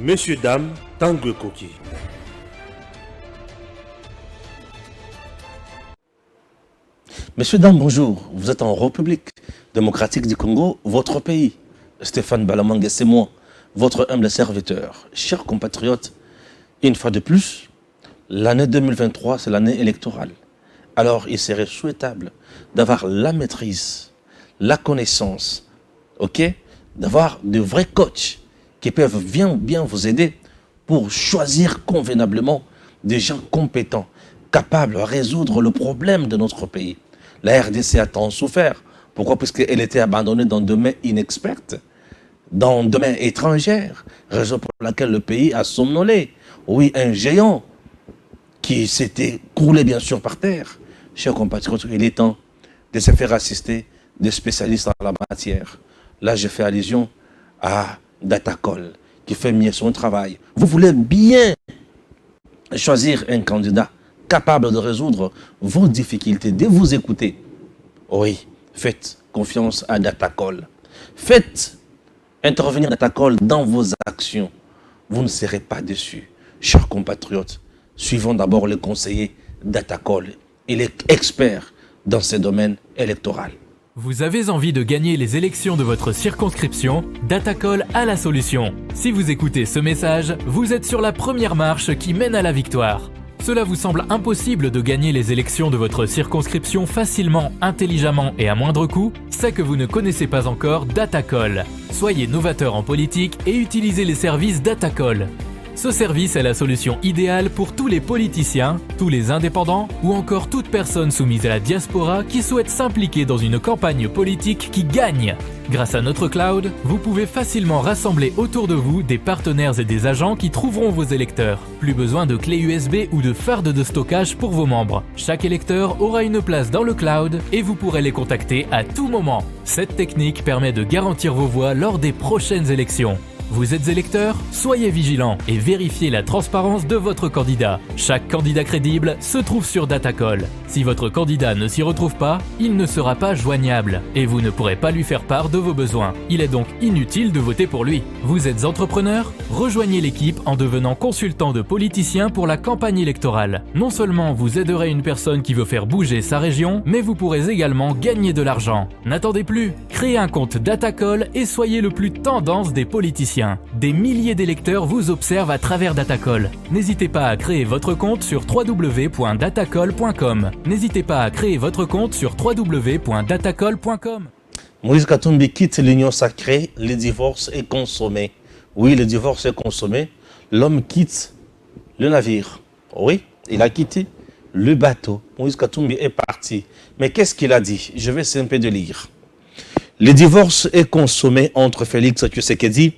Messieurs, dames, Tanguy Koki. Messieurs, dames, bonjour. Vous êtes en République démocratique du Congo, votre pays. Stéphane Balamangue, c'est moi, votre humble serviteur. Chers compatriotes, une fois de plus, l'année 2023, c'est l'année électorale. Alors, il serait souhaitable d'avoir la maîtrise, la connaissance, d'avoir de vrais coachs qui peuvent bien vous aider pour choisir convenablement des gens compétents, capables de résoudre le problème de notre pays. La RDC a tant souffert. Pourquoi? Parce qu'elle était abandonnée dans des mains inexpertes, dans des mains étrangères, raison pour laquelle le pays a somnolé. Oui, un géant qui s'était coulé bien sûr par terre. Chers compatriotes, il est temps de se faire assister des spécialistes en la matière. Là, je fais allusion à Datacol, qui fait mieux son travail. Vous voulez bien choisir un candidat capable de résoudre vos difficultés, de vous écouter. Oui, faites confiance à Datacol. Faites intervenir Datacol dans vos actions. Vous ne serez pas déçus. Chers compatriotes, suivons d'abord le conseiller Datacol. Il est expert dans ce domaine électoral. Vous avez envie de gagner les élections de votre circonscription? Datacol a la solution. Si vous écoutez ce message, vous êtes sur la première marche qui mène à la victoire. Cela vous semble impossible de gagner les élections de votre circonscription facilement, intelligemment et à moindre coût? C'est que vous ne connaissez pas encore Datacol. Soyez novateur en politique et utilisez les services Datacol. Ce service est la solution idéale pour tous les politiciens, tous les indépendants ou encore toute personne soumise à la diaspora qui souhaite s'impliquer dans une campagne politique qui gagne. Grâce à notre cloud, vous pouvez facilement rassembler autour de vous des partenaires et des agents qui trouveront vos électeurs. Plus besoin de clés USB ou de fardes de stockage pour vos membres. Chaque électeur aura une place dans le cloud et vous pourrez les contacter à tout moment. Cette technique permet de garantir vos voix lors des prochaines élections. Vous êtes électeur? Soyez vigilant et vérifiez la transparence de votre candidat. Chaque candidat crédible se trouve sur Datacol. Si votre candidat ne s'y retrouve pas, il ne sera pas joignable et vous ne pourrez pas lui faire part de vos besoins. Il est donc inutile de voter pour lui. Vous êtes entrepreneur? Rejoignez l'équipe en devenant consultant de politicien pour la campagne électorale. Non seulement vous aiderez une personne qui veut faire bouger sa région, mais vous pourrez également gagner de l'argent. N'attendez plus, créez un compte Datacol et soyez le plus tendance des politiciens. Des milliers d'électeurs vous observent à travers Datacol. N'hésitez pas à créer votre compte sur www.datacol.com. N'hésitez pas à créer votre compte sur www.datacol.com. Moïse Katumbi quitte l'union sacrée, le divorce est consommé. Oui, le divorce est consommé. L'homme quitte le navire. Oui, il a quitté le bateau. Moïse Katumbi est parti. Mais qu'est-ce qu'il a dit? Je vais un peu de lire. Le divorce est consommé entre Félix Tshisekedi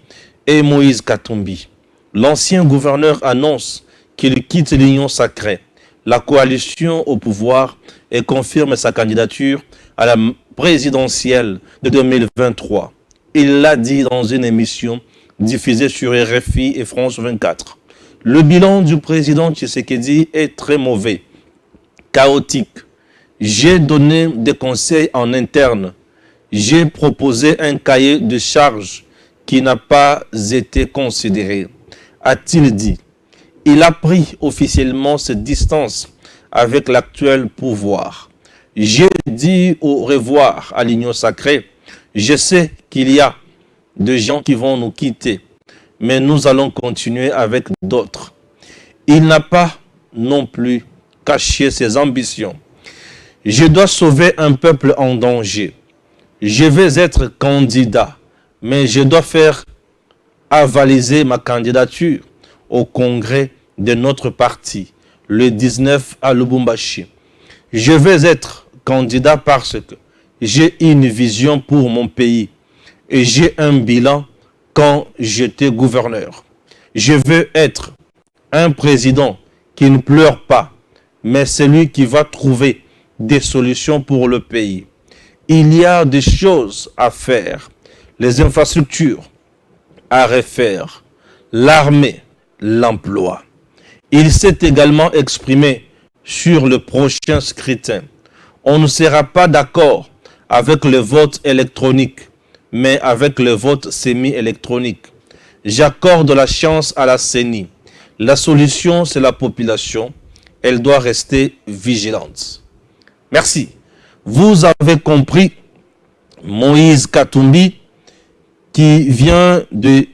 et Moïse Katumbi. L'ancien gouverneur annonce qu'il quitte l'union sacrée, la coalition au pouvoir, et confirme sa candidature à la présidentielle de 2023. Il l'a dit dans une émission diffusée sur RFI et France 24. Le bilan du président Tshisekedi est très mauvais, chaotique. J'ai donné des conseils en interne. J'ai proposé un cahier de charges qui n'a pas été considéré, a-t-il dit. Il a pris officiellement ses distances avec l'actuel pouvoir. J'ai dit au revoir à l'union sacrée. Je sais qu'il y a des gens qui vont nous quitter, mais nous allons continuer avec d'autres. Il n'a pas non plus caché ses ambitions. Je dois sauver un peuple en danger. Je vais être candidat, mais je dois faire avaliser ma candidature au congrès de notre parti, le 19 à Lubumbashi. Je vais être candidat parce que j'ai une vision pour mon pays et j'ai un bilan quand j'étais gouverneur. Je veux être un président qui ne pleure pas, mais celui qui va trouver des solutions pour le pays. Il y a des choses à faire, les infrastructures à refaire, l'armée, l'emploi. Il s'est également exprimé sur le prochain scrutin. On ne sera pas d'accord avec le vote électronique, mais avec le vote semi-électronique. J'accorde la chance à la CENI. La solution, c'est la population. Elle doit rester vigilante. Merci. Vous avez compris Moïse Katumbi qui vient de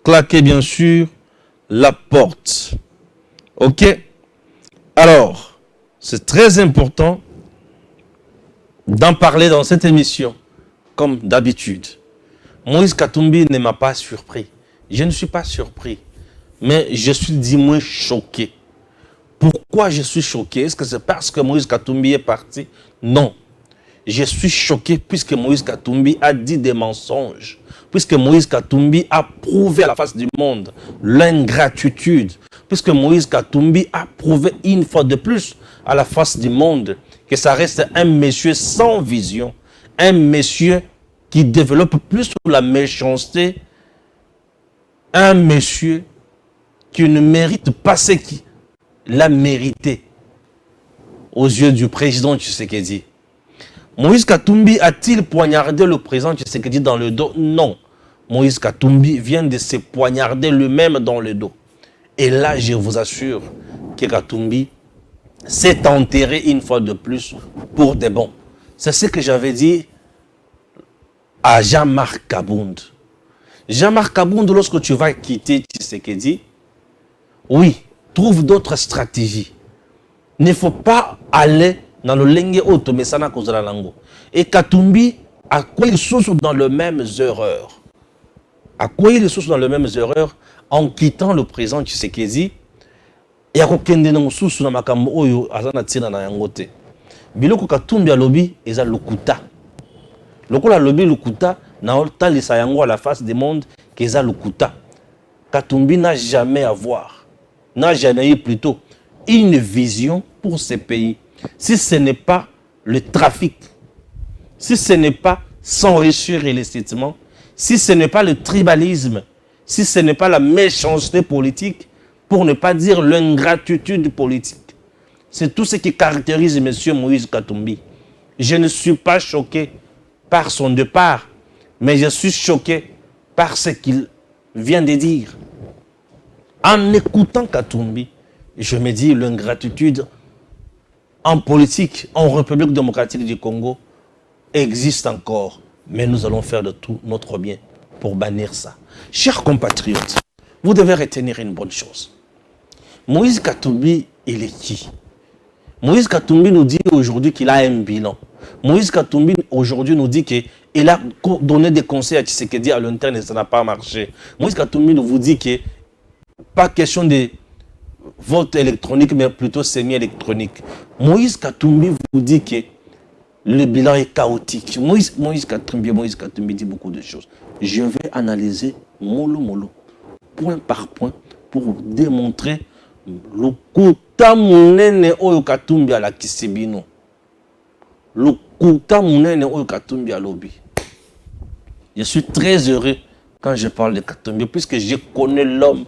claquer bien sûr la porte. Ok? Alors, c'est très important d'en parler dans cette émission, comme d'habitude. Moïse Katumbi ne m'a pas surpris. Je ne suis pas surpris, mais je suis du moins choqué. Pourquoi je suis choqué? Est-ce que c'est parce que Moïse Katumbi est parti? Non. Je suis choqué puisque Moïse Katumbi a dit des mensonges. Puisque Moïse Katumbi a prouvé à la face du monde l'ingratitude. Puisque Moïse Katumbi a prouvé une fois de plus à la face du monde que ça reste un monsieur sans vision. Un monsieur qui développe plus la méchanceté. Un monsieur qui ne mérite pas ce qu'il a mérité aux yeux du président Tshisekedi. Moïse Katumbi a-t-il poignardé le président Tshisekedi dans le dos? Non. Moïse Katumbi vient de se poignarder lui-même dans le dos. Et là, je vous assure que Katumbi s'est enterré une fois de plus pour de bon. C'est ce que j'avais dit à Jean-Marc Kabound. Jean-Marc Kabound, lorsque tu vas quitter Tshisekedi, oui, trouve d'autres stratégies. Il ne faut pas aller dans le lengue auto, mais ça n'a causé la langue. Et Katumbi a quoi il souffre dans les mêmes erreurs. À quoi il souffre dans les mêmes erreurs en quittant le président Tshisekedi et à kokende na mususu na makambo oyo azana tina na yangote. Biloko Katumbi alobi eza lokuta. Lokola lobi lokuta na otalisa yango à la face du monde qu'eza lokuta. Katumbi n'a jamais eu plutôt une vision pour ce pays. Si ce n'est pas le trafic, si ce n'est pas s'enrichir illicitement, si ce n'est pas le tribalisme, si ce n'est pas la méchanceté politique, pour ne pas dire l'ingratitude politique, c'est tout ce qui caractérise M. Moïse Katumbi. Je ne suis pas choqué par son départ, mais je suis choqué par ce qu'il vient de dire. En écoutant Katumbi, je me dis l'ingratitude en politique, en République démocratique du Congo, existe encore. Mais nous allons faire de tout notre bien pour bannir ça. Chers compatriotes, vous devez retenir une bonne chose. Moïse Katumbi, il est qui? Moïse Katumbi nous dit aujourd'hui qu'il a un bilan. Moïse Katumbi aujourd'hui nous dit qu'il a donné des conseils à Tshisekedi à l'interne et ça n'a pas marché. Moïse Katumbi nous vous dit que pas question de vote électronique, mais plutôt semi-électronique. Moïse Katumbi vous dit que le bilan est chaotique. Moïse Katumbi dit beaucoup de choses. Je vais analyser mollo, point par point, pour démontrer le kuta munene oyo Katumbi ala kisibino. Le kuta munene oyo Katumbi alobi. Je suis très heureux quand je parle de Katumbi, puisque je connais l'homme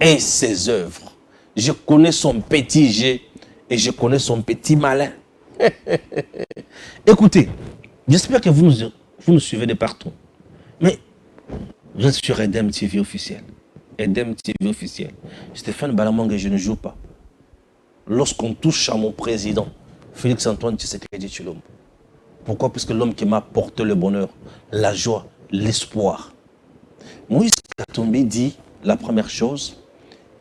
et ses œuvres. Je connais son petit jet et je connais son petit malin. Écoutez, j'espère que vous nous suivez de partout. Mais je suis sur Edem TV officiel. Edem TV officiel. Stéphane Balamanga, je ne joue pas. Lorsqu'on touche à mon président, Félix Antoine Tshisekedi Tshilombo. Pourquoi? Parce que l'homme qui m'a apporté le bonheur, la joie, l'espoir. Moïse Katumbi dit la première chose,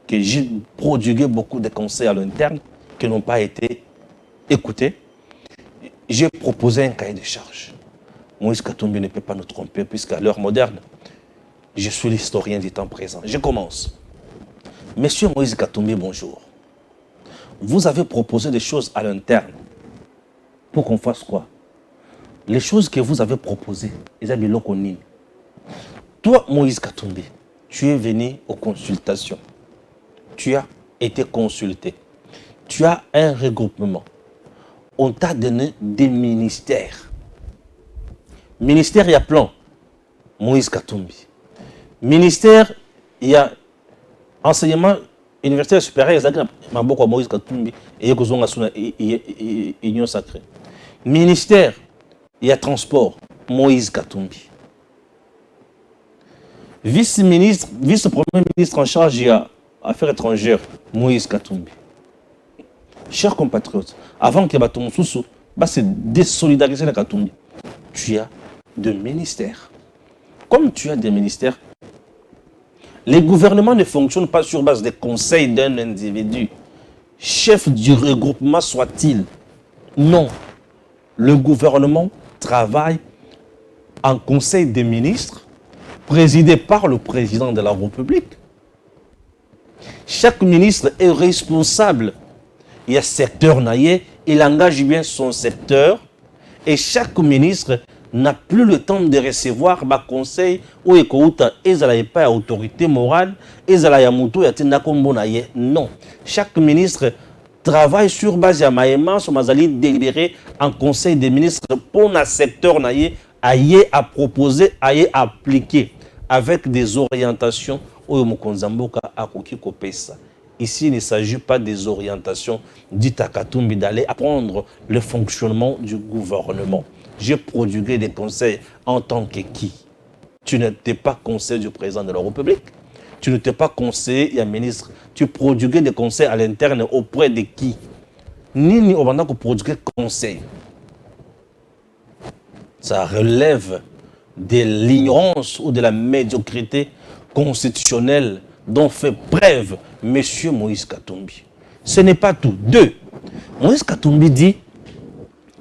que j'ai prodigué beaucoup de conseils à l'interne qui n'ont pas été écoutés. J'ai proposé un cahier de charges. Moïse Katumbi ne peut pas nous tromper puisqu'à l'heure moderne, je suis l'historien du temps présent. Je commence. Monsieur Moïse Katumbi, bonjour. Vous avez proposé des choses à l'interne pour qu'on fasse quoi? Les choses que vous avez proposées, ils avaient l'okonine. Toi, Moïse Katumbi, tu es venu aux consultations. Tu as été consulté. Tu as un regroupement. On t'a donné des ministères. Ministère, il y a plan. Moïse Katumbi. Ministère, il y a enseignement universitaire supérieur. Il y a Moïse Katumbi et il y a Union sacrée. Ministère, il y a transport. Moïse Katumbi. Vice-ministre, vice-premier ministre en charge des affaires étrangères, Moïse Katumbi. Chers compatriotes, avant que Baton Soussou se désolidariser de Katumbi, tu as des ministères. Comme tu as des ministères, les gouvernements ne fonctionnent pas sur base des conseils d'un individu, chef du regroupement soit-il. Non. Le gouvernement travaille en conseil des ministres, présidé par le président de la République. Chaque ministre est responsable. Il y a secteur naïe, il engage bien son secteur, et chaque ministre n'a plus le temps de recevoir ma conseil ou écouta ezala pas autorité morale, ezala ya muto ya tinda kombo naïe. Non. Chaque ministre travaille sur base ya maïma, sur mazali délibéré en conseil des ministres pour un secteur naïe, aïe à proposer, aïe à appliquer avec des orientations au Mokonzamboka à Koki Kopesa. Ici, il ne s'agit pas des orientations dites à Katumbi d'aller apprendre le fonctionnement du gouvernement. J'ai prodigué des conseils en tant que qui? Tu n'étais pas conseiller du président de la République. Tu n'étais pas conseiller et ministre. Tu prodiguais des conseils à l'interne auprès de qui? Ni au moment que prodiguer conseil. Ça relève de l'ignorance ou de la médiocrité constitutionnelle dont fait preuve M. Moïse Katumbi. Ce n'est pas tout. Deux, Moïse Katumbi dit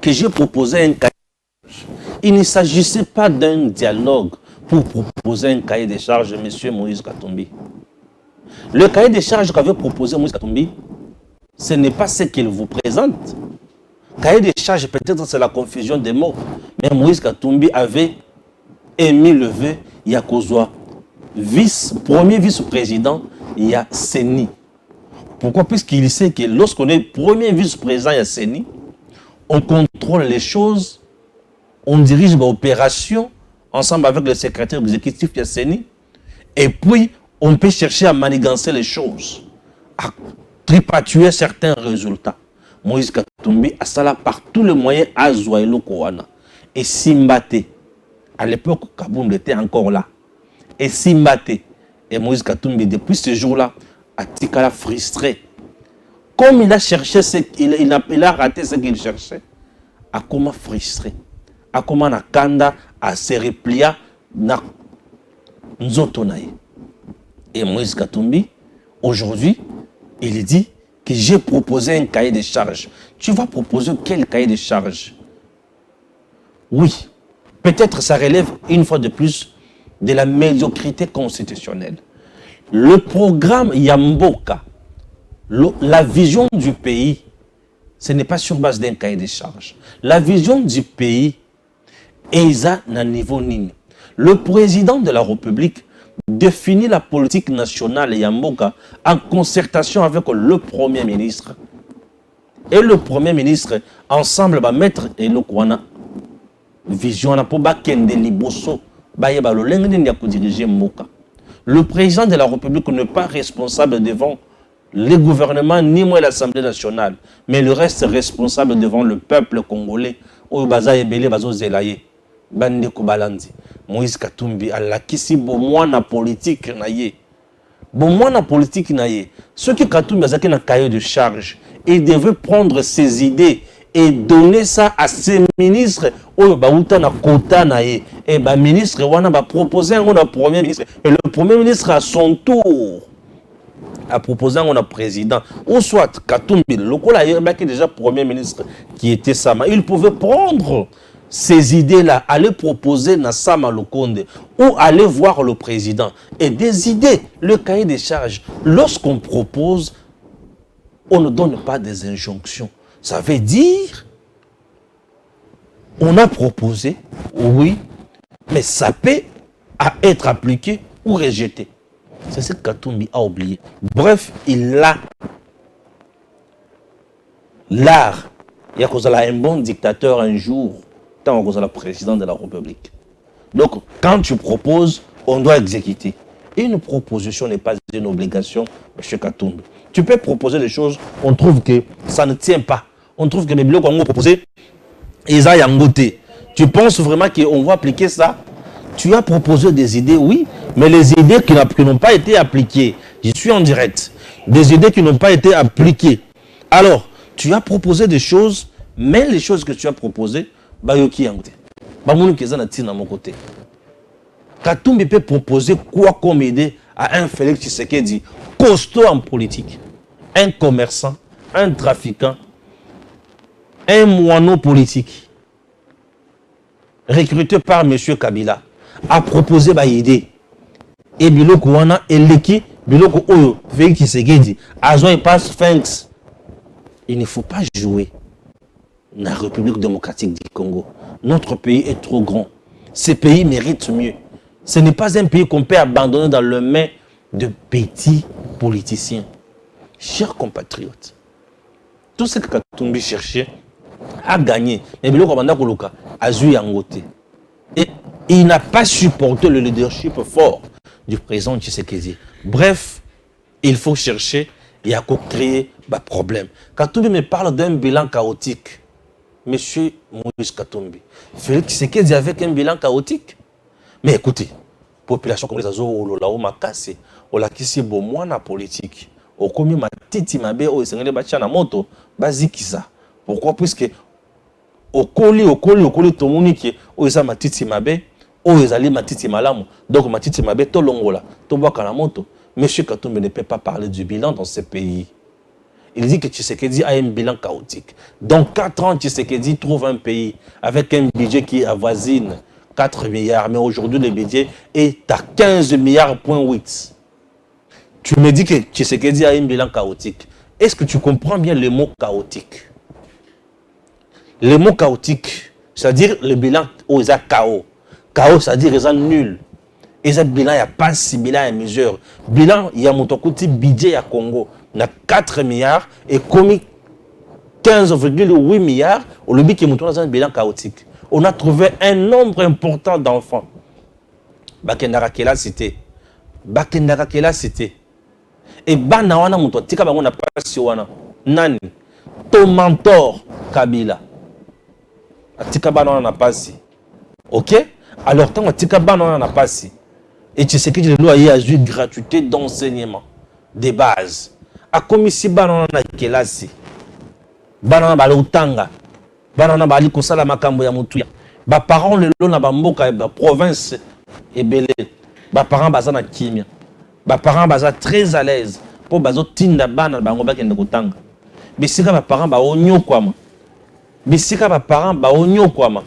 que j'ai proposé un cahier de charges. Il ne s'agissait pas d'un dialogue pour proposer un cahier de charges de M. Moïse Katumbi. Le cahier de charges qu'avait proposé Moïse Katumbi, ce n'est pas ce qu'il vous présente. Cahier de charges, peut-être c'est la confusion des mots, mais Moïse Katumbi avait émis le vœu, il y a Kozwa. Premier vice-président, il y a Seni. Pourquoi? Puisqu'il sait que lorsqu'on est premier vice-président, il y a Seni, on contrôle les choses, on dirige l'opération ensemble avec le secrétaire exécutif, il y a Seni, et puis on peut chercher à manigancer les choses, à tripatuer certains résultats. Moïse Katumbi a ça là par tous les moyens à Zouaïlo Kouana. Et Simbate, à l'époque, Kaboum était encore là. Et Simbate, et Moïse Katumbi, depuis ce jour-là, a Tikala frustré. Comme il a cherché, il a raté ce qu'il cherchait, a comment frustré. A comment Nakanda a se replié na Nzotonaye. Et Moïse Katumbi, aujourd'hui, il dit que j'ai proposé un cahier de charges. Tu vas proposer quel cahier de charges? Oui, peut-être ça relève une fois de plus de la médiocrité constitutionnelle. Le programme Yamboka, la vision du pays, ce n'est pas sur base d'un cahier de charges. La vision du pays est à un niveau nini. Le président de la République définit la politique nationale Yamboka en concertation avec le Premier ministre. Et le Premier ministre, ensemble, va mettre le Kouana vision pour Bakende Liboso, diriger Mboka. Le président de la République n'est pas responsable devant le gouvernement ni moi l'Assemblée nationale, mais le reste est responsable devant le peuple congolais. Moïse Katumbi alakisi bomwana politique naye. Bomwana politique naye. Ceux qui Katumbi azaki na cahier de charge, il devait prendre ses idées et donner ça à ses ministres. Oyo bauta na kota naye. Et ba ministre wana ba proposer un premier ministre. Et le premier ministre à son tour a proposé un président. Ou soit Katumbi, le Kola qui déjà premier ministre qui était Sama. Il pouvait prendre ces idées-là, aller proposer na Sama Lokonde ou aller voir le président. Et des idées, le cahier des charges, lorsqu'on propose, on ne donne pas des injonctions. Ça veut dire, on a proposé, oui, mais ça peut être appliqué ou rejeté. C'est ce que Katumbi a oublié. Bref, il a l'art. Il y a un bon dictateur un jour, tant que le président de la République. Donc, quand tu proposes, on doit exécuter. Et une proposition n'est pas une obligation, M. Katumbi. Tu peux proposer des choses, on trouve que ça ne tient pas. On trouve que les blocs qu'on a proposé, ils ont yangoté. Tu penses vraiment qu'on va appliquer ça? Tu as proposé des idées, oui, Mais les idées qui n'ont pas été appliquées, je suis en direct, des idées qui n'ont pas été appliquées. Alors, tu as proposé des choses, mais les choses que tu as proposées, Bayoki Yangte. Bamouni Kezana tire dans mon côté. Katumbi peut proposer quoi comme idée à un Félix Tshisekedi costaud en politique, un commerçant, un trafiquant, un moineau politique, recruté par M. Kabila, a proposé une idée. Et Biloko Wana et Leki, Biloko Oyo, Félix Tshisekedi, Azon et passe Félix. Il ne faut pas jouer dans la République démocratique du Congo. Notre pays est trop grand. Ce pays mérite mieux. Ce n'est pas un pays qu'on peut abandonner dans les mains de petits politiciens. Chers compatriotes, tout ce que Katumbi cherchait a gagné. Mais Biloko Banda Koloka a joué en côté. Et il n'a pas supporté le leadership fort du président Tshisekedi. Bref, il faut chercher et à créer des problèmes. Katumbi me parle d'un bilan chaotique. Monsieur Moïse Katumbi, Félix Tshisekedi avec un bilan chaotique. Mais écoutez, population congolaise a la makasi, o la kisi bo mwana politique. O komi matiti mabe o esengele bacha na moto, bazikisa. Pourquoi? Puisque okoli tomoni ki o esa matiti mabe, o ezali matiti malamu. Donc matiti mabe to longola, to boka na moto. Monsieur Katumbi ne peut pas parler du bilan dans ce pays. Il dit que Tshisekedi a un bilan chaotique. Dans 4 ans, Tshisekedi trouve un pays avec un budget qui avoisine 4 milliards. Mais aujourd'hui, le budget est à 15 milliards, point 8. Tu me dis que Tshisekedi a un bilan chaotique. Est-ce que tu comprends bien le mot chaotique? Le mot chaotique, c'est-à-dire le bilan où il y a chaos. Chaos, c'est-à-dire il y a nul. Et ce bilan, il n'y a pas si bilan à mesure. Bilan, il y a mon budget à Congo. On a 4 milliards et commis 15,8 milliards. Au lobby qui est dans un bilan chaotique. On a trouvé un nombre important d'enfants. Bakendara Kela cité. Bakendara Kela cité. Et Banawana Mouto, Tika Bangona Passioana. Nani. Ton mentor Kabila. Tika Banana Passi. Ok? Alors, tant que Tika Banana Passi. Et tu sais que le loyer a eu gratuité d'enseignement de base. A commis si banana kelasi. Banana bala utanga. Banana bali kosala makambo ya mutuya. Ba parents le lo na ba mboka ba province ebele. Ba parents baza na kimia. Ba parents baza très à l'aise pour bazo tinda bana bango ba kende kotanga. Bisika ba parents ba onyo kwama. Bisika ba parents ba onyo kwama.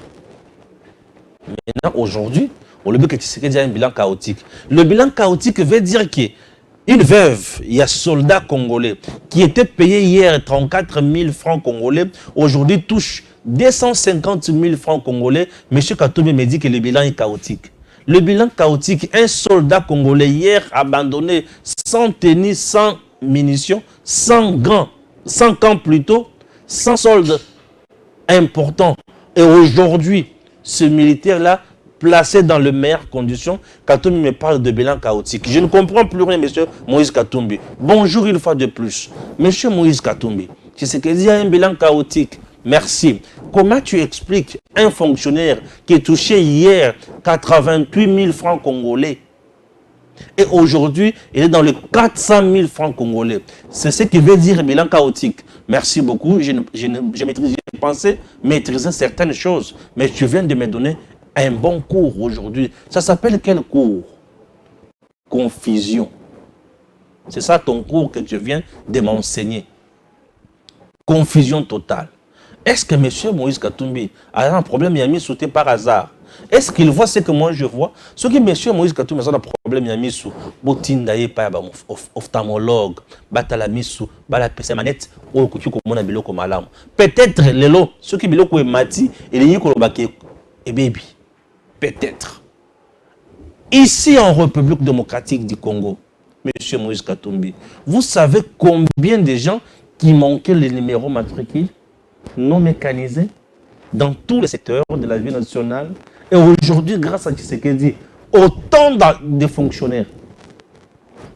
Maintenant aujourd'hui, on le dit que Tshisekedi a un bilan chaotique. Le bilan chaotique veut dire qu'une veuve, il y a soldats congolais qui étaient payés hier 34 000 francs congolais, aujourd'hui touche 250 000 francs congolais. Monsieur Katumbi me dit que le bilan est chaotique. Le bilan chaotique, un soldat congolais hier abandonné sans tenue, sans munitions, sans gants, sans camp plutôt, sans soldes importants. Et aujourd'hui, ce militaire-là, placé dans les meilleures conditions, Katumbi me parle de bilan chaotique. Je ne comprends plus rien, monsieur Moïse Katumbi. Bonjour une fois de plus. Monsieur Moïse Katumbi, tu sais qu'il y a un bilan chaotique. Merci. Comment tu expliques un fonctionnaire qui est touché hier 88 000 francs congolais et aujourd'hui, il est dans les 400 000 francs congolais? C'est ce qui veut dire bilan chaotique. Merci beaucoup. Je maîtrise, je pensais maîtriser certaines choses, mais tu viens de me donner un bon cours aujourd'hui. Ça s'appelle quel cours? Confusion. C'est ça ton cours que tu viens de m'enseigner. Confusion totale. Est-ce que M. Moïse Katumbi a un problème, il a mis sauté par hasard? Est-ce qu'il voit ce que moi je vois? Ce que M. Moïse Katumbi a un problème, il a mis sous Botindaye, par ophtalmologue, Batalamisou, Balapese manette, ou Kutukomona Biloko Malam. Peut-être, Lelo, ce qui Biloko est mati, et les Yikolobake et baby. Peut-être. Ici en République démocratique du Congo, M. Moïse Katumbi, vous savez combien de gens qui manquaient les numéros matricules non mécanisés dans tous les secteurs de la vie nationale? Et aujourd'hui, grâce à Tshisekedi, autant de fonctionnaires,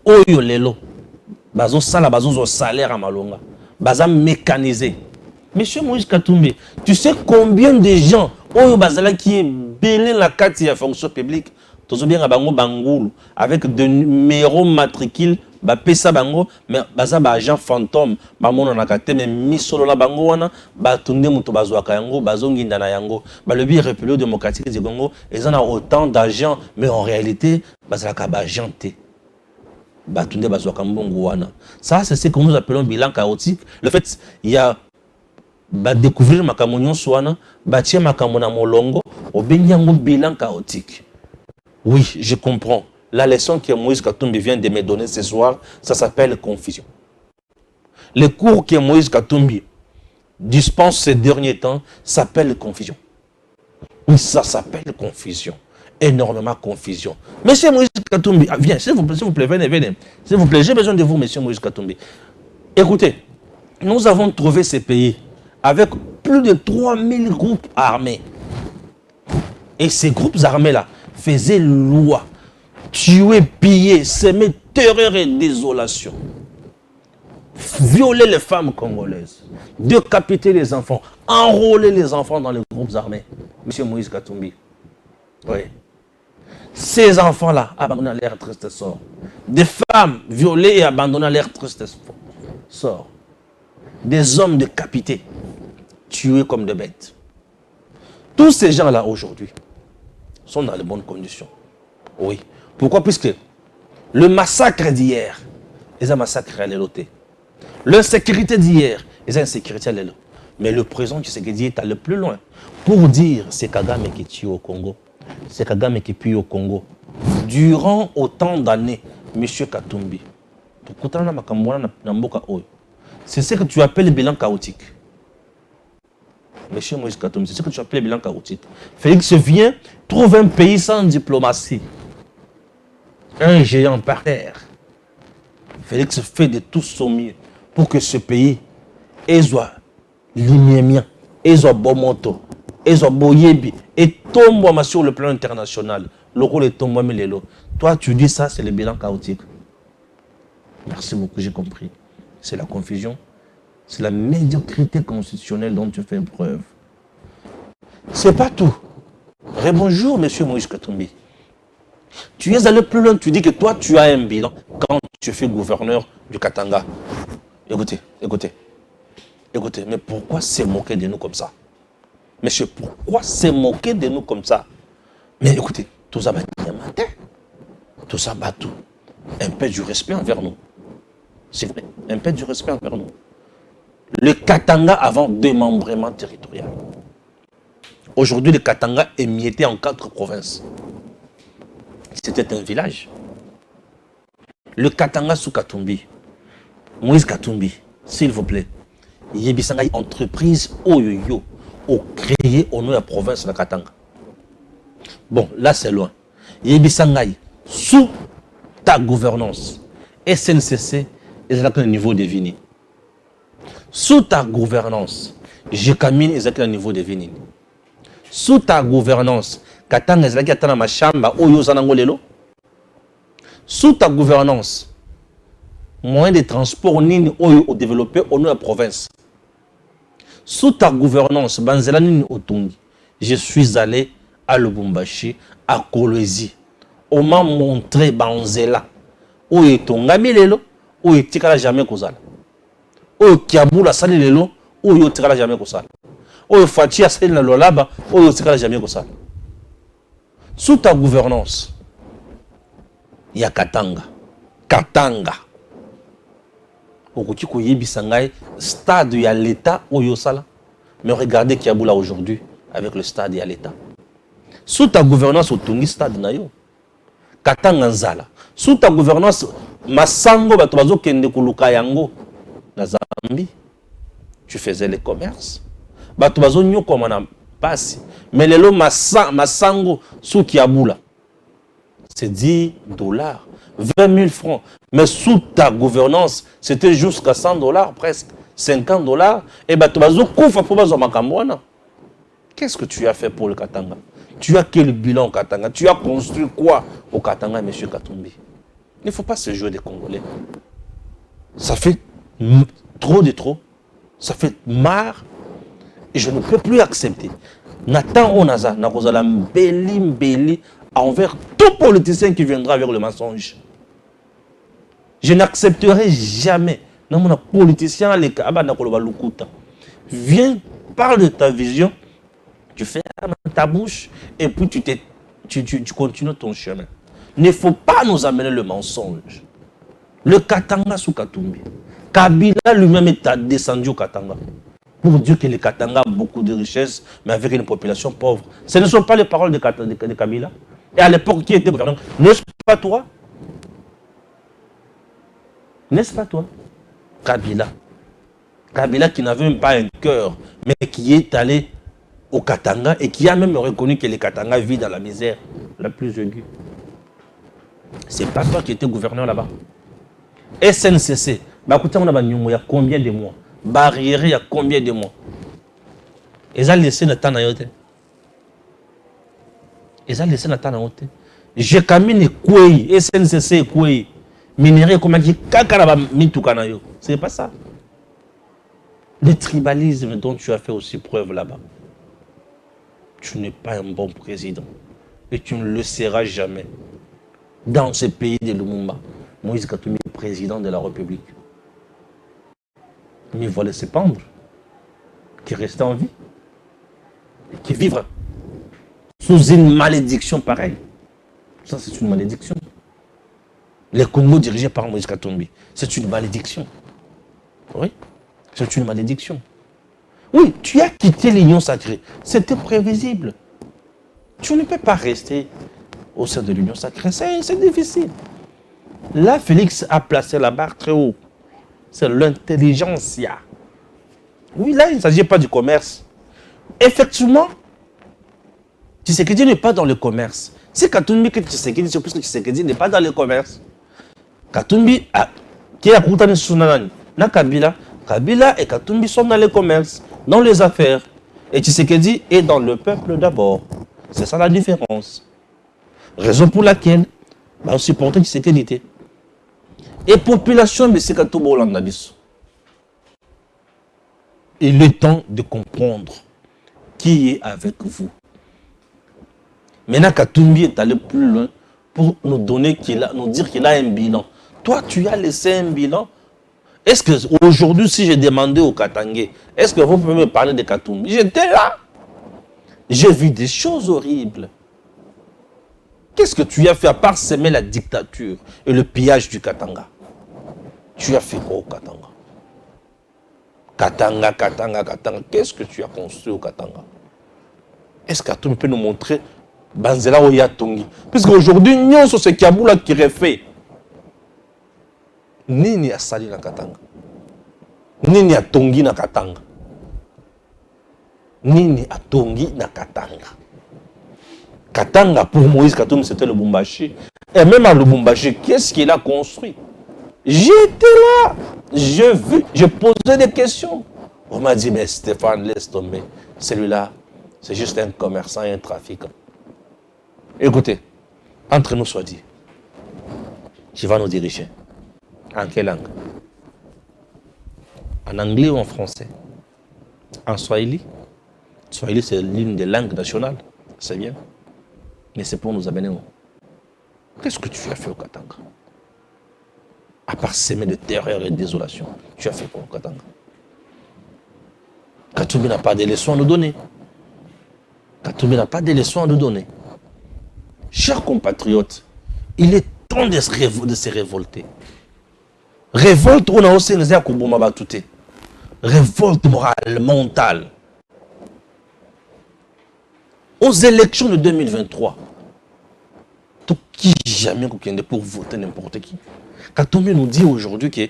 Oyo Lelo, Bazo Sala, Bazo salaire à Malonga, Baza mécanisé. Monsieur Moïse Katumbi, tu sais combien de gens, Oyo Bazala qui est belé la carte de la fonction publique, Tous bien à bango bangoulou avec de numéros matricules ba pesa bango mais baza ba agent fantôme ba mona na kate mais misolo la bango wana ba tunde muto bazwaka yango bazonginda na yango ba le bi République démocratique du Congo ils en ont autant d'agents mais en réalité bazalaka ba agenté ba tunde bazwaka mbongo wana. Ça c'est ce que nous appelons bilan chaotique. Le fait il y a ba découvrir makambo nyonso wana ba tie makambo na molongo obengi yango bilan chaotique. Oui, je comprends. La leçon que Moïse Katumbi vient de me donner ce soir, ça s'appelle confusion. Les cours que Moïse Katumbi dispense ces derniers temps s'appelle confusion. Oui, ça s'appelle confusion. Énormément confusion. Monsieur Moïse Katumbi, viens, s'il vous plaît, venez, venez. S'il vous plaît, j'ai besoin de vous, monsieur Moïse Katumbi. Écoutez, nous avons trouvé ces pays avec plus de 3000 groupes armés. Et ces groupes armés-là faisaient loi. Tuer, piller, semer terreur et désolation. Violer les femmes congolaises. Décapiter les enfants. Enrôler les enfants dans les groupes armés. Monsieur Moïse Katumbi. Oui. Ces enfants-là abandonnés à leur triste sort. Des femmes violées et abandonnées à leur triste sort. Des hommes décapités. Tués comme des bêtes. Tous ces gens-là aujourd'hui sont dans les bonnes conditions. Oui. Pourquoi? Puisque le massacre d'hier, ils ont massacré à l'éloté. L'insécurité d'hier, ils ont insécurité à l'éloté. Mais le présent, tu sais que Dieu est allé plus loin. Pour dire, c'est Kagame qui tue au Congo. C'est Kagame qui pille au Congo. Durant autant d'années, M. Katumbi, c'est ce que tu appelles le bilan chaotique. Monsieur Moïse Katumbi, c'est ce que tu appelles le bilan chaotique. Félix vient, trouve un pays sans diplomatie. Un géant par terre. Félix fait de tout son mieux pour que ce pays soit limiemien, soit bomoto, soit boyebi, et tombe sur le plan international. Le rôle est tombé melelo. Toi, tu dis ça, c'est le bilan chaotique. Merci beaucoup, j'ai compris. C'est la confusion. C'est la médiocrité constitutionnelle dont tu fais preuve. C'est pas tout. Rebonjour, monsieur Moïse Katumbi. Tu es allé plus loin, tu dis que toi, tu as un bilan quand tu fais gouverneur du Katanga. Écoutez, mais pourquoi se moquer de nous comme ça? Monsieur, pourquoi se moquer de nous comme ça? Mais écoutez, tout ça va être matin. Tout ça va tout. Un peu du respect envers nous. C'est vrai, un peu du respect envers nous. Le Katanga avant démembrement territorial. Aujourd'hui, le Katanga est mietté en 4 provinces. C'était un village. Le Katanga sous Katumbi. Moïse Katumbi, s'il vous plaît. Yebisangai entreprise Oyoyo au créé au nom de la province de Katanga. Bon, là c'est loin. Yebisangai, sous ta gouvernance, SNCC est à un niveau de Vini. Sous ta gouvernance, Jekamine est à un niveau de Vini. Sous ta gouvernance, Katanga est à ma chambre, Oyo Zanangolelo. Sous ta gouvernance, moyens de transport nini Oyo développé au nom de la province. Sous ta gouvernance, Banzela nini Otungi, je suis allé à Lubumbashi, à Kolwezi. On m'a montré Banzela. Oyo Tongami lelo, Oyo Tikala jamais Kozala. Oyo Kiabula sali lelo, Oyo Tikala jamais Kozala. Oyo Fatia sali na Lolaba, Oyo Tikala jamais Kozala. Sous ta gouvernance, il y a Katanga. Katanga. Okoki koyebisa ngai stade ya l'État Oyo Sala. Mais regardez Kiabula aujourd'hui avec le stade ya l'État. Sous ta gouvernance otungi stade na yo. Katanga nzala. Sous ta gouvernance masango bato bazo kende koluka yango na Zambie. Tu faisais les commerces. Bato bazo nyoko mana pasi. Mais lelo masango sous Kiabula. C'est 10 $, 20 000 francs. Mais sous ta gouvernance, c'était jusqu'à 100 $, presque 50 $. Et bah, tu vas qu'est-ce que tu as fait pour le Katanga? Tu as quel bilan au Katanga? Tu as construit quoi au Katanga, M. Katumbi? Il ne faut pas se jouer des Congolais. Ça fait trop de trop. Ça fait marre. Et je ne peux plus accepter. Nathan Onaza, Nakozala Mbeli, envers tout politicien qui viendra avec le mensonge. Je n'accepterai jamais. Non, mon politicien, viens, parle de ta vision, tu fais ta bouche et puis tu continues ton chemin. Il ne faut pas nous amener le mensonge. Le Katanga sous Katumbi. Kabila lui-même est descendu au Katanga. Pour dire que le Katanga a beaucoup de richesses, mais avec une population pauvre. Ce ne sont pas les paroles de Kabila. Et à l'époque, qui était gouverneur? N'est-ce pas toi? N'est-ce pas toi? Kabila. Kabila qui n'avait même pas un cœur, mais qui est allé au Katanga et qui a même reconnu que le Katanga vit dans la misère la plus aiguë. C'est pas toi qui étais gouverneur là-bas. SNCC, il y a combien de mois? Barrière, il y a combien de mois? Ils ont laissé le temps à yote. Ils ont laissé le temps à yote. J'ai camine Kouei, SNCC Kouei. Minerai comme dit Kakaraba Mitukanayo. C'est pas ça. Le tribalisme dont tu as fait aussi preuve là-bas. Tu n'es pas un bon président. Et tu ne le seras jamais. Dans ce pays de Lumumba, Moïse Katumbi est président de la République. Mais il va laisser pendre. Qui reste en vie. Et qui vivra sous une malédiction pareille. Ça, c'est une malédiction. Les Congo dirigés par Moïse Katumbi, c'est une malédiction. Oui, c'est une malédiction. Oui, tu as quitté l'union sacrée. C'était prévisible. Tu ne peux pas rester au sein de l'union sacrée. C'est difficile. Là, Félix a placé la barre très haut. C'est l'intelligentsia. Oui, là, il ne s'agit pas du commerce. Effectivement, Tshisekedi n'est pas dans le commerce. C'est Katumbi que Tshisekedi, c'est plus que Tshisekedi n'est pas dans le commerce. Katumbi, qui a contenu Sunanani, na Kabila, Kabila et Katumbi sont dans le commerce, dans les affaires. Et Tshisekedi est dans le peuple d'abord. C'est ça la différence. Raison pour laquelle, on supporte Tshisekedi. Et population, mais c'est Katumbi Hollandabis. Il est temps de comprendre qui est avec vous. Maintenant, Katumbi est allé plus loin pour nous dire qu'il a un bilan. Toi, tu as laissé un bilan. Est-ce que aujourd'hui, si j'ai demandé au Katangais, est-ce que vous pouvez me parler de Katumbi? J'étais là. J'ai vu des choses horribles. Qu'est-ce que tu as fait à part semer la dictature et le pillage du Katanga? Tu as fait quoi au Katanga? Katanga. Qu'est-ce que tu as construit au Katanga? Est-ce que Katumbi peut nous montrer Banzela Oya Tongi? Puisque aujourd'hui, nous sommes ce Kaboula qui refait. Nini a sali na Katanga? Nini a Tongi na Katanga? Nini a Tongi na Katanga? Katanga, pour Moïse Katumbi, c'était le Lubumbashi. Et même à Lubumbashi, qu'est-ce qu'il a construit? J'étais là. J'ai vu, j'ai posé des questions. On m'a dit, mais Stéphane, laisse tomber. Celui-là, c'est juste un commerçant et un trafiquant. Écoutez, entre nous soit dit, qui va nous diriger? En quelle langue? En anglais ou en français? En swahili? Swahili, c'est l'une des langues nationales, c'est bien. Mais c'est pour nous amener où? Qu'est-ce que tu as fait au Katanga? À part semer de terreur et de désolation, tu as fait quoi au Katanga? Katumbi n'a pas de leçons à nous donner. Katumbi n'a pas de leçons à nous donner. Chers compatriotes, il est temps de se révolter. Révolte, on a aussi les révolte morale, mentale. Aux élections de 2023, tout qui jamais pour voter n'importe qui. Katumbi nous dit aujourd'hui que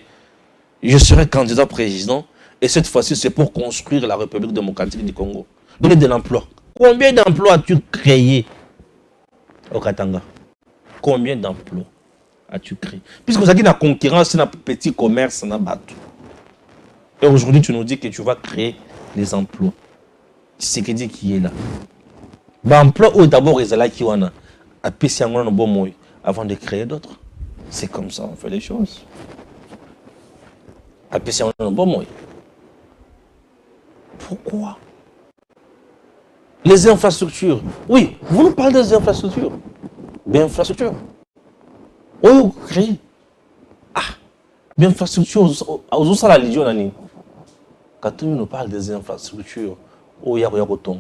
je serai candidat président et cette fois-ci c'est pour construire la République démocratique du Congo. Donner de l'emploi. Combien d'emplois as-tu créé au Katanga? Combien d'emplois as-tu créé? Puisque vous avez la concurrence, c'est un petit commerce, c'est un bateau. Et aujourd'hui tu nous dis que tu vas créer les emplois. C'est qui est là. L'emploi ou d'abord ils là qui ont à pisser un bon mot avant de créer d'autres. C'est comme ça on fait les choses. À pisser un bon mot. Pourquoi? Les infrastructures. Oui, vous nous parlez des infrastructures. Bien infrastructure. Oh, créé. Ah, bien infrastructure. Aux autres, la Légion, quand on nous parle des infrastructures, oh, y'a autant.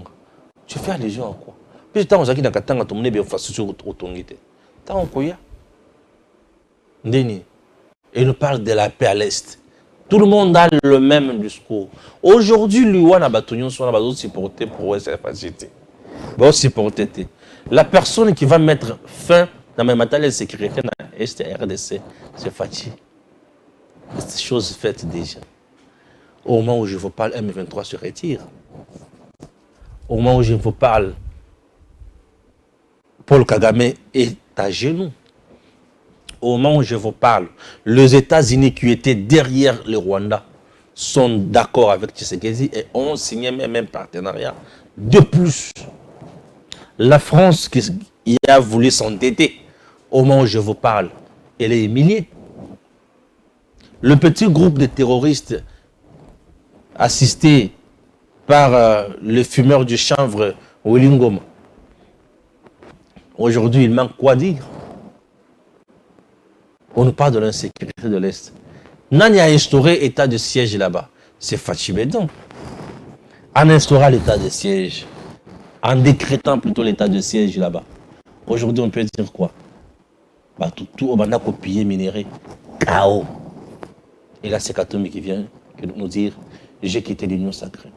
Tu fais allusion à quoi? Puis, tant que dans Katanga, tu as bien infrastructure autant. Tant qu'on y a. Ndeni. Et nous parle de la paix à l'Est. Tout le monde a le même discours. Aujourd'hui, l'Ouan a battu, soit a supporté pour cette facilité. La personne qui va mettre fin dans mes matériels de sécurité dans l'Est RDC, c'est Fatih. C'est chose faite déjà. Au moment où je vous parle, M23 se retire. Au moment où je vous parle, Paul Kagame est à genoux. Au moment où je vous parle, les États-Unis qui étaient derrière le Rwanda sont d'accord avec Tshisekedi et ont signé même un partenariat. De plus, la France qui a voulu s'entêter, au moment où je vous parle, elle est humiliée. Le petit groupe de terroristes assisté par le fumeur du chanvre Willingom, aujourd'hui, il manque quoi dire? On nous parle de l'insécurité de l'Est. Nani a instauré l'état de siège là-bas. C'est Fachi Bedon. En instaurant l'état de siège, en décrétant plutôt l'état de siège là-bas. Aujourd'hui, on peut dire quoi? Bah, tout on a copié, minéré. Chaos. Et là, c'est Katumbi qui vient nous dire j'ai quitté l'Union sacrée.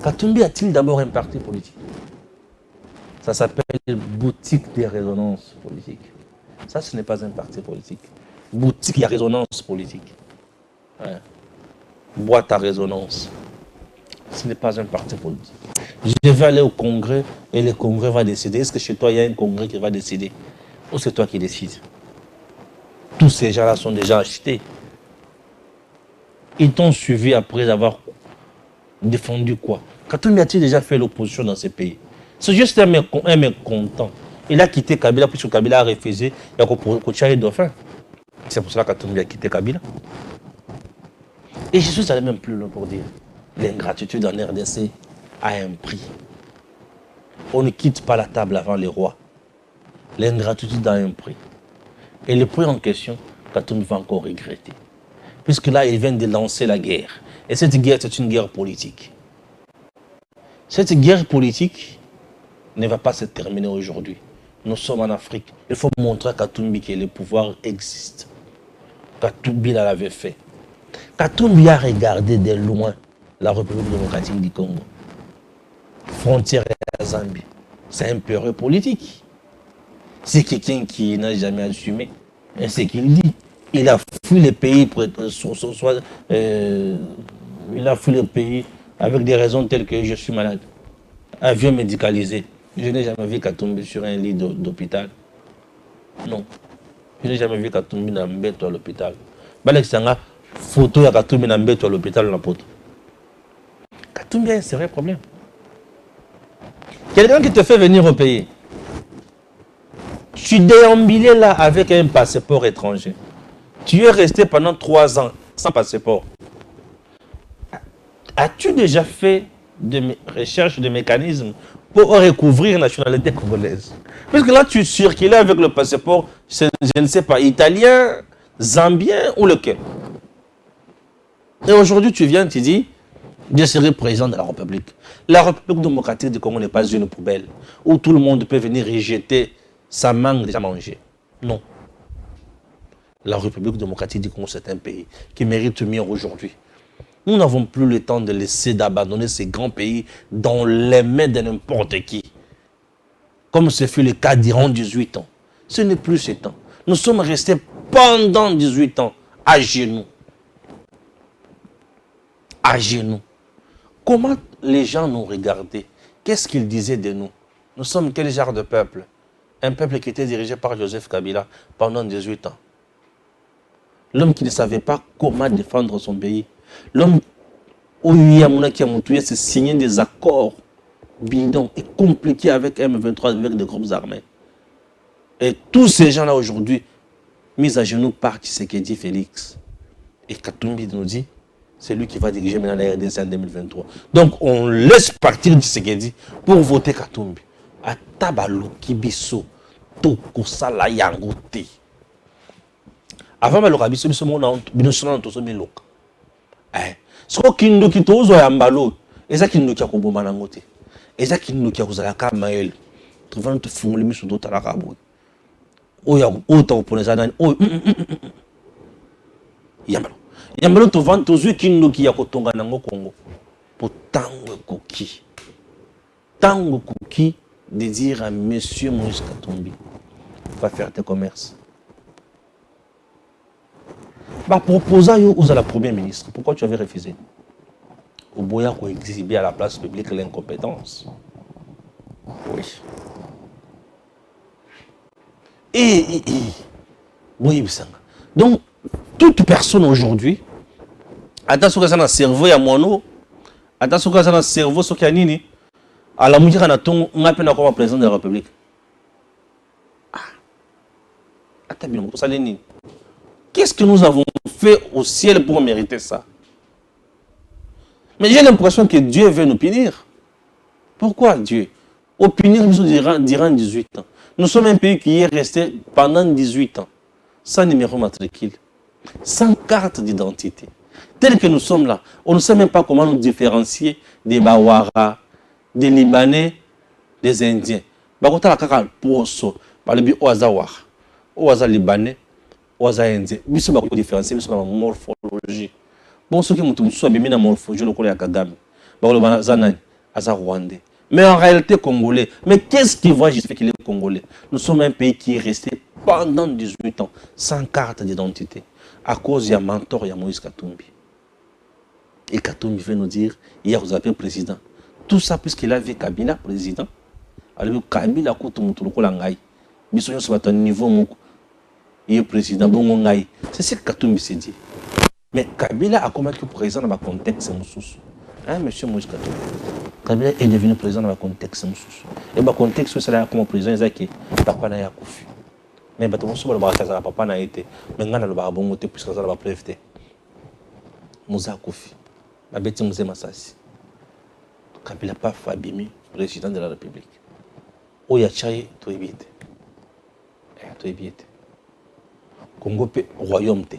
Katumbi a-t-il d'abord un parti politique? Ça s'appelle boutique des résonances politiques. Ça, ce n'est pas un parti politique. Boutique à résonance politique. Ouais. Boîte à résonance. Ce n'est pas un parti politique. Je vais aller au congrès et le congrès va décider. Est-ce que chez toi, il y a un congrès qui va décider? Ou c'est toi qui décides? Tous ces gens-là sont déjà achetés. Ils t'ont suivi après avoir défendu quoi? Katumbi a-t-il déjà fait l'opposition dans ces pays? C'est juste un mécontent. Il a quitté Kabila, puisque Kabila a refusé, il a continué les dauphins. C'est pour cela que Katumbi a quitté Kabila. Et je suis allé même plus loin pour dire l'ingratitude en RDC a un prix. On ne quitte pas la table avant les rois. L'ingratitude a un prix. Et le prix en question, Katumbi va encore regretter. Puisque là, il vient de lancer la guerre. Et cette guerre, c'est une guerre politique. Cette guerre politique ne va pas se terminer aujourd'hui. Nous sommes en Afrique. Il faut montrer à Katumbi que le pouvoir existe. Katumbi l'avait fait. Katumbi a regardé de loin la République démocratique du Congo. Frontière à Zambie. C'est un péril politique. C'est quelqu'un qui n'a jamais assumé. Et c'est ce qu'il dit. Il a fui le pays il a fui le pays avec des raisons telles que je suis malade. Avion médicalisé. Je n'ai jamais vu Katumbi sur un lit d'hôpital. Non. Je n'ai jamais vu Katumbi dans à l'hôpital. Balexanga, photo de Katumbi dans à l'hôpital dans la pote. Katumbi a un sérieux problème. Quelqu'un qui te fait venir au pays. Tu déambulais là avec un passeport étranger. Tu es resté pendant 3 ans sans passeport. As-tu déjà fait des recherches de mécanismes pour recouvrir la nationalité congolaise? Parce que là, tu circulais avec le passeport, je ne sais pas, italien, zambien ou lequel. Et aujourd'hui, tu viens, tu dis, je serai président de la République. La République démocratique du Congo n'est pas une poubelle où tout le monde peut venir rejeter sa mangue déjà mangée. Non. La République démocratique du Congo, c'est un pays qui mérite mieux aujourd'hui. Nous n'avons plus le temps de laisser d'abandonner ces grands pays dans les mains de n'importe qui. Comme ce fut le cas d'Iran 18 ans. Ce n'est plus ce temps. Nous sommes restés pendant 18 ans à genoux. À genoux. Comment les gens nous regardaient? Qu'est-ce qu'ils disaient de nous? Nous sommes quel genre de peuple? Un peuple qui était dirigé par Joseph Kabila pendant 18 ans. L'homme qui ne savait pas comment défendre son pays. L'homme où Yamuna qui a montré c'est signer des accords bidons et compliqués avec M23, avec des groupes armés. Et tous ces gens-là aujourd'hui, mis à genoux par Tshisekedi Félix. Et Katumbi nous dit, c'est lui qui va diriger maintenant la RDC en 2023. Donc on laisse partir Tshisekedi pour voter Katumbi. À Tabalo, Kibiso, to kosala yango te. Avant baloka biso biso mona binosona tozo meloka. Soko kindoki tozo ya mbalo, eza kindoki ya koboma nango te. Eza kindoki ya kozala ka mael. Trovana te fungole miso do talaka boy. Oya ota oponeza nani. Yambalo. Yambalo to vant tozo kindoki ya kotonga nango Congo. Pour tango koki. Tango koki de dire à monsieur Moïse Katumbi, va faire tes commerces. Bah, proposer aux à la première ministre, pourquoi tu avais refusé? Au boya qu'on exhibait à la place publique l'incompétence. Oui. Oui, donc, toute personne aujourd'hui, attention que ça dans le cerveau, il y a mon eau, attention que ça dans le cerveau, ce qu'il y a nini, à la musique, on a peine comme président de la République. Attends, ça nini. Qu'est-ce que nous avons fait au ciel pour mériter ça? Mais j'ai l'impression que Dieu veut nous punir. Pourquoi Dieu? Au punir, nous durant 18 ans. Nous sommes un pays qui est resté pendant 18 ans, sans numéro matricule, sans carte d'identité. Tel que nous sommes là, on ne sait même pas comment nous différencier des Bawara, des Libanais, des Indiens. Bakota la kaka poso, balibi oazawar, oaza Libanais, oaza Indien. Biso bako différencier biso na morphologie. Bon, ceux qui m'ont tous abîmé dans la morphologie, le collègue Kagame, bakolo banazanani, aza Rwandais. Mais en réalité, Congolais. Mais qu'est-ce qui va justifier qu'il est Congolais? Nous sommes un pays qui est resté pendant 18 ans sans carte d'identité. À cause il y a mentor, il y a Moïse Katumbi. Et Katumbi veut nous dire, hier vous avez président. Tout ça puisqu'il a vu Kabila président. Alors Kabila koto mutuluko langai. Bisonyo sur un niveau moko. Il est président bon ngai. C'est ce que Katumbi s'est dit. Mais Kabila a convaincu président dans le contexte moussous. Hein, monsieur Moïse Katumbi. Kabila est devenu président dans le contexte moussous. Et le contexte c'est là comme président c'est que papa n'a pas kufi. Mais bato mosso ba ba kaza papa n'a été. Mais ngana lo ba bongo te puisque ça va préféter. Moussa kufi. Ma bête Moussa Massasi. Kabila pas Fabimi, président de la République. Oya Tchaye, to évite. To évite. Congo pe royaume te.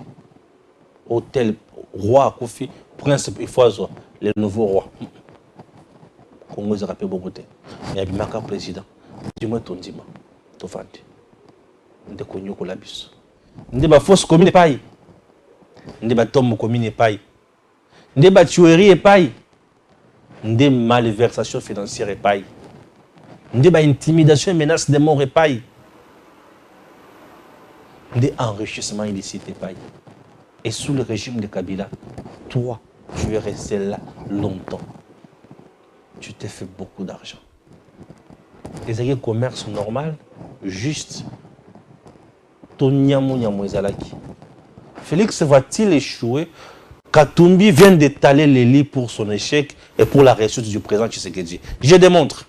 Hôtel roi Kofi, prince il faut le nouveau roi. Congo se rappelle beaucoup te. Mais il y a un président. Dis-moi ton dimanche. To fandi. Nde konyo ko labiso. Nde ba fausse commune paille. Nde ba tombe commune paille. Nde ba tuerie paille. Des malversations financières et paille. Des intimidation et menaces de mort et paille. Des enrichissements illicites et paille. Et sous le régime de Kabila, toi, tu es resté là longtemps. Tu t'es fait beaucoup d'argent. Les commerce normal, juste. Ton nyamo ezalaki. Félix va-t-il échouer? Katumbi vient d'étaler les lits pour son échec et pour la réussite du président Tshisekedi. Je démontre.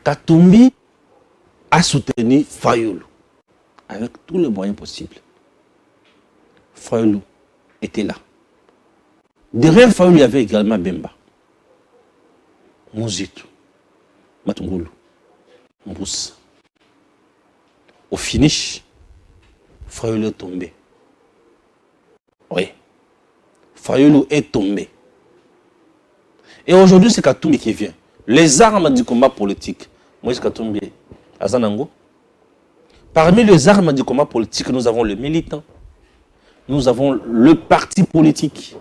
Katumbi a soutenu Fayulu avec tous les moyens possibles. Fayulu était là. Derrière Fayulu, il y avait également Bemba, Mouzitou, Matungulu, Mboussa. Au finish, Fayulu est tombé. Oui. Fayulu est tombé. Et aujourd'hui, c'est Katumbi qui vient. Les armes du combat politique. Moïse Katumbi, Azanango. Parmi les armes du combat politique, nous avons le militant. Nous avons le parti politique.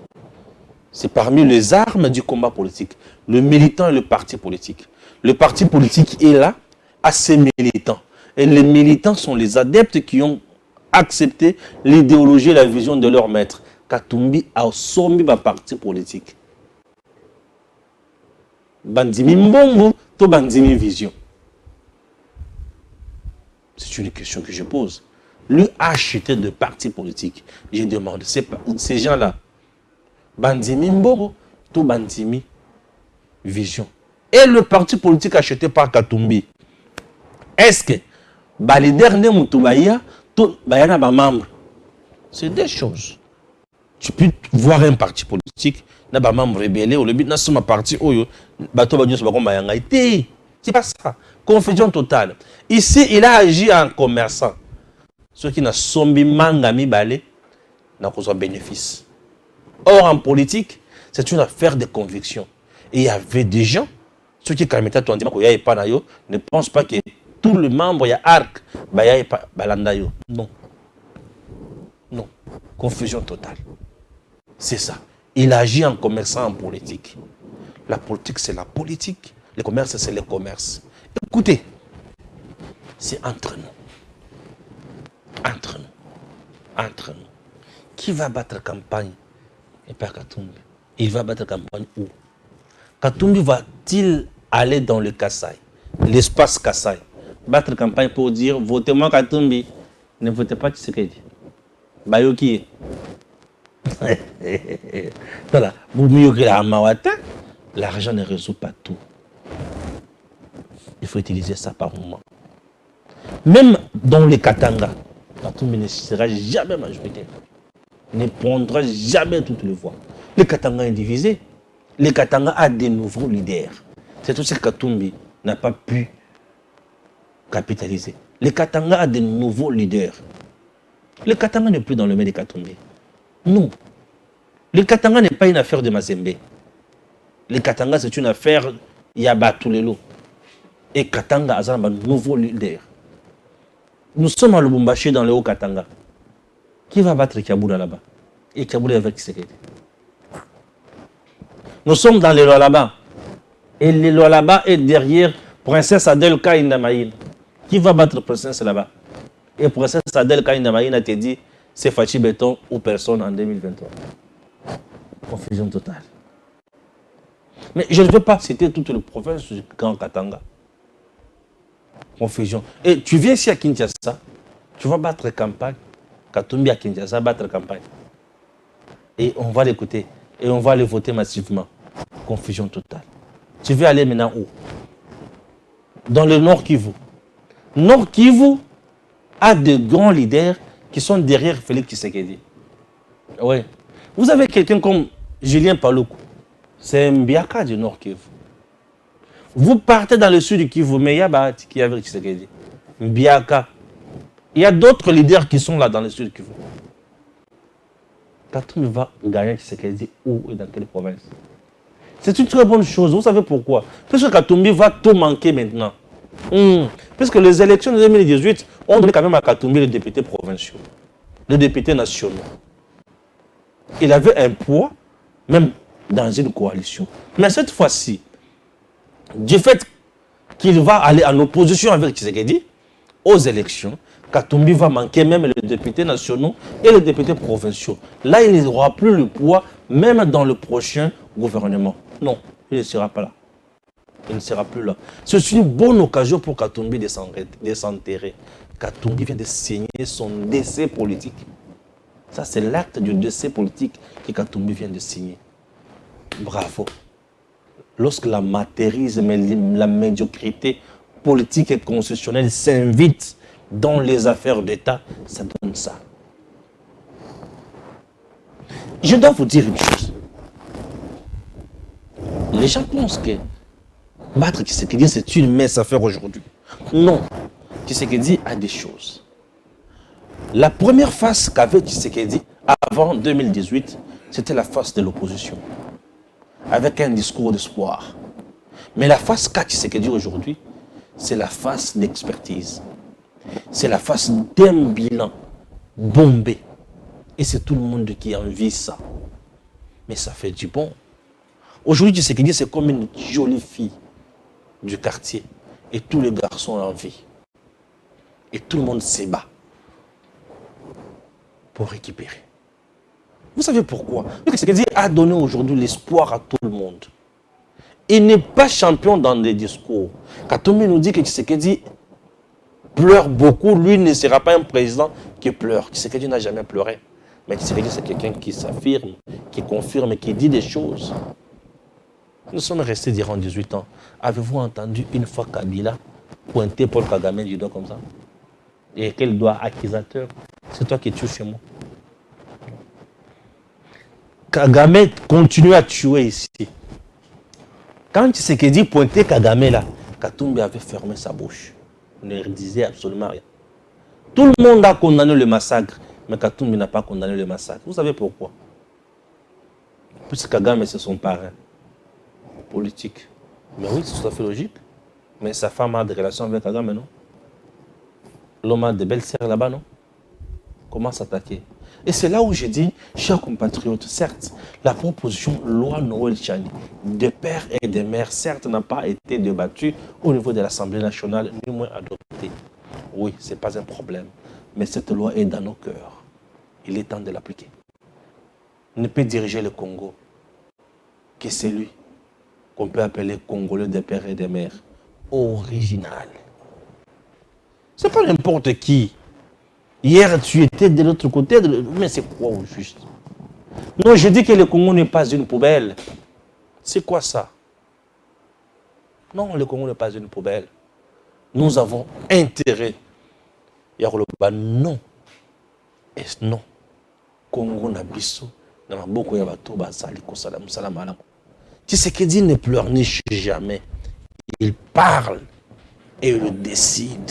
C'est parmi les armes du combat politique. Le militant et le parti politique. Le parti politique est là, à ses militants. Et les militants sont les adeptes qui ont accepter l'idéologie et la vision de leur maître. Katumbi a sombi ma parti politique. Bandimi mbongo, to bandimi vision. C'est une question que je pose. Lui a acheté de partis politiques. Je demande, ces gens-là, bandimi mbongo, to bandimi vision. Et le parti politique acheté par Katumbi, est-ce que les derniers Moutoubaïa, c'est des choses. Tu peux voir un parti politique, un membre rebelle, ou le but de parti, C'est pas ça. Confusion totale. Ici, il a agi en commerçant. Ceux qui n'ont sombi mangami balé n'ont pas bénéfice. Or, en politique, c'est une affaire de conviction. Et il y avait des gens, ceux qui ne pensent pas que tout le membre, il y a arc, non. Non. Confusion totale. C'est ça. Il agit en commerçant en politique. La politique, c'est la politique. Le commerce, c'est le commerce. Écoutez, c'est entre nous. Entre nous. Entre nous. Qui va battre campagne et pas Katumbi? Il va battre campagne où? Katumbi va-t-il aller dans le Kassai, l'espace Kassai, battre campagne pour dire votez-moi Katumbi, ne votez pas Tshisekedi? Bayoki. Voilà. L'argent ne résout pas tout. Il faut utiliser ça par moment. Même dans les Katanga, Katumbi ne sera jamais majoritaire. Ne prendra jamais toutes les voix. Le Katanga est divisé. Le Katanga a des nouveaux leaders. C'est tout ce que Katumbi n'a pas pu capitaliser. Le Katanga a des nouveaux leaders. Le Katanga n'est plus dans le main de Katumbi. Non. Le Katanga n'est pas une affaire de Mazembe. Le Katanga, c'est une affaire Yabatulelo. Et Katanga a un nouveau leader. Nous sommes à Lubumbashi dans le Haut-Katanga. Qui va battre Kiaboula là-bas? Et Kiaboula avec Tshisekedi. Nous sommes dans les lois là-bas. Et les lois là-bas est derrière Princesse Adel Kaïndamaïn. Qui va battre Princesse là-bas? Et Princesse Adel Kaïndamaïn a été dit, c'est Fachi Béton ou personne en 2023. Confusion totale. Mais je ne veux pas citer toutes les provinces du Grand Katanga. Confusion. Et tu viens ici à Kinshasa, tu vas battre campagne. Katumbi à Kinshasa battre campagne. Et on va l'écouter. Et on va le voter massivement. Confusion totale. Tu veux aller maintenant où? Dans le Nord Kivu. Nord Kivu a de grands leaders qui sont derrière Félix Tshisekedi. Oui. Vous avez quelqu'un comme Julien Paluku. C'est Mbiaka du Nord Kivu. Vous partez dans le sud du Kivu, mais il y a Bahati qui est avec Tshisekedi. Mbiaka. Il y a d'autres leaders qui sont là dans le sud du Kivu. Katumbi va gagner Tshisekedi où et dans quelle province? C'est une très bonne chose. Vous savez pourquoi? Parce que Katumbi va tout manquer maintenant. Parce que les élections de 2018 ont donné quand même à Katumbi les députés provinciaux, les députés nationaux. Il avait un poids, même dans une coalition. Mais cette fois-ci, du fait qu'il va aller en opposition avec Tshisekedi aux élections, Katumbi va manquer même les députés nationaux et les députés provinciaux. Là, il n'aura plus le poids, même dans le prochain gouvernement. Non, il ne sera pas là. Il ne sera plus là. C'est une bonne occasion pour Katumbi de s'enterrer. Katumbi vient de signer son décès politique. Ça, c'est l'acte du décès politique que Katumbi vient de signer. Bravo. Lorsque l'amateurisme et la médiocrité politique et constitutionnelle s'invitent dans les affaires d'État, ça donne ça. Je dois vous dire une chose. Les gens pensent que battre Tshisekedi, c'est une mince affaire aujourd'hui. Non. Tshisekedi a des choses. La première face qu'avait Tshisekedi avant 2018, c'était la face de l'opposition. Avec un discours d'espoir. Mais la face qu'a Tshisekedi aujourd'hui, c'est la face d'expertise. C'est la face d'un bilan bombé. Et c'est tout le monde qui envie ça. Mais ça fait du bon. Aujourd'hui, Tshisekedi, c'est comme une jolie fille du quartier. Et tous les garçons ont envie. Et tout le monde se bat pour récupérer. Vous savez pourquoi? Parce que Tshisekedi a donné aujourd'hui l'espoir à tout le monde. Il n'est pas champion dans des discours. Katumbi nous dit que Tshisekedi pleure beaucoup, lui ne sera pas un président qui pleure. Tshisekedi n'a jamais pleuré. Mais Tshisekedi, c'est quelqu'un qui s'affirme, qui confirme, qui dit des choses. Nous sommes restés durant 18 ans. Avez-vous entendu une fois Kabila pointer Paul Kagame du doigt comme ça? Et quel doigt accusateur? C'est toi qui tues chez moi. Kagame continue à tuer ici. Quand Tshisekedi pointait Kagame là, Katumbi avait fermé sa bouche. Il ne disait absolument rien. Tout le monde a condamné le massacre, mais Katumbi n'a pas condamné le massacre. Vous savez pourquoi? Puisque Kagame, c'est son parrain politique. Mais oui, c'est tout à fait logique. Mais sa femme a des relations avec Kagame, non? L'homme a de belles sœurs là-bas, non? Comment s'attaquer? Et c'est là où j'ai dit, chers compatriotes, certes, la proposition loi Noël Tchani, de pères et de mères, certes, n'a pas été débattue au niveau de l'Assemblée nationale, ni moins adoptée. Oui, ce n'est pas un problème. Mais cette loi est dans nos cœurs. Il est temps de l'appliquer. Ne peut diriger le Congo que c'est lui qu'on peut appeler Congolais des pères et des mères. Original. Ce n'est pas n'importe qui. Hier, tu étais de l'autre côté. Mais c'est quoi au juste? Non, je dis que le Congo n'est pas une poubelle. C'est quoi ça? Non, le Congo n'est pas une poubelle. Nous avons intérêt. Yaroloba, non. Et non. Congo n'a biso. N'a beaucoup de bateaux, basali, kosala, musala, malam. Tshisekedi ne pleurniche jamais. Il parle et il décide.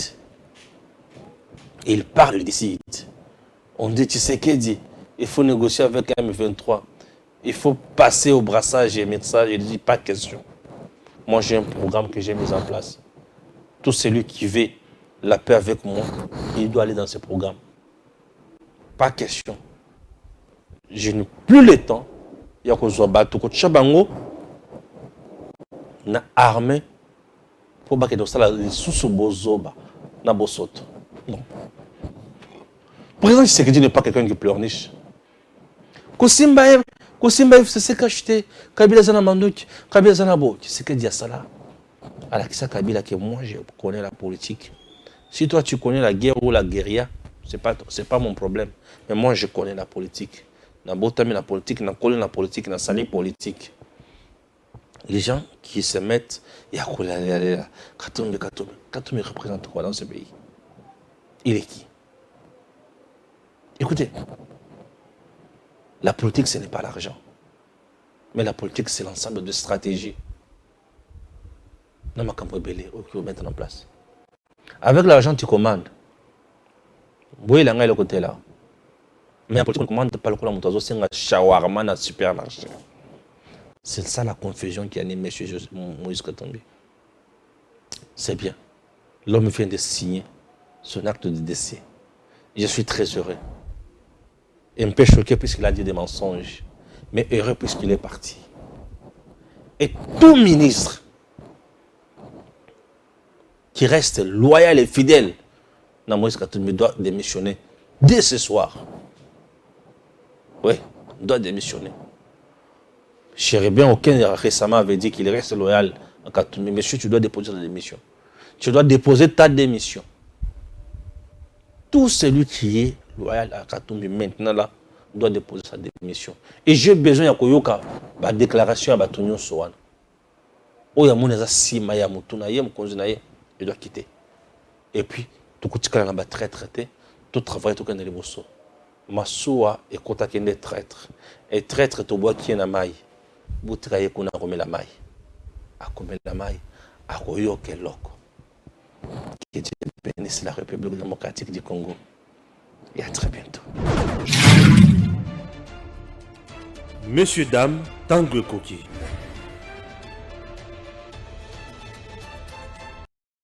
Il parle et il décide. On dit Tshisekedi, il faut négocier avec M23. Il faut passer au brassage et médecage. Il dit pas question. Moi, j'ai un programme que j'ai mis en place. Tout celui qui veut la paix avec moi, il doit aller dans ce programme. Pas question. Je n'ai plus le temps. Il y a que je bateau que Chabango na armée pour que ça la sous bozoba na bosoto. Non. Président Tshisekedi n'est pas quelqu'un qui pleurniche. Kosimba c'est ce qu'acheter. Kabila zana mandoki, Kabila zana bo. Tshisekedi a ça là. Alors ça Kabila que moi je connais la politique. Si toi tu connais la guerre ou la guérilla, c'est pas mon problème. Mais moi je connais la politique. Na botami la politique, na collé la politique, na sali politique. Les gens qui se mettent, Katumbi représente quoi dans ce pays? Il est qui? Écoutez, la politique ce n'est pas l'argent. Mais la politique c'est l'ensemble de stratégies. N'a pas qu'on mettre en place. Avec l'argent tu commandes. Oui, il y a le côté là. Mais la politique, on ne commande pas le coup de c'est un shawarma dans le supermarché. C'est ça la confusion qui anime M. Moïse Katumbi. C'est bien. L'homme vient de signer son acte de décès. Je suis très heureux. Et un peu choqué puisqu'il a dit des mensonges. Mais heureux puisqu'il est parti. Et tout ministre qui reste loyal et fidèle dans Moïse Katumbi doit démissionner dès ce soir. Oui, doit démissionner. Chéribien, aucun récemment avait dit qu'il reste loyal à Katumbi. Monsieur, tu dois déposer ta démission. Tu dois déposer ta démission. Tout celui qui est loyal à Katumbi maintenant là doit déposer sa démission. Et j'ai besoin de koyoka la déclaration à Batunyo Sowan. Oya muneza sima ya mutuna ye mkonzi na ye, il doit quitter. Et puis tout kutika na ba traité, tout travail tout kana liboso. Masuwa et kota kende traître. Et traître to bois qui na mai. Boutra ye kuna komela mai. Akomela mai, akoyoke loko. Que Dieu bénisse la République démocratique du Congo. Et à très bientôt. Messieurs, dames, Tanguy Koki.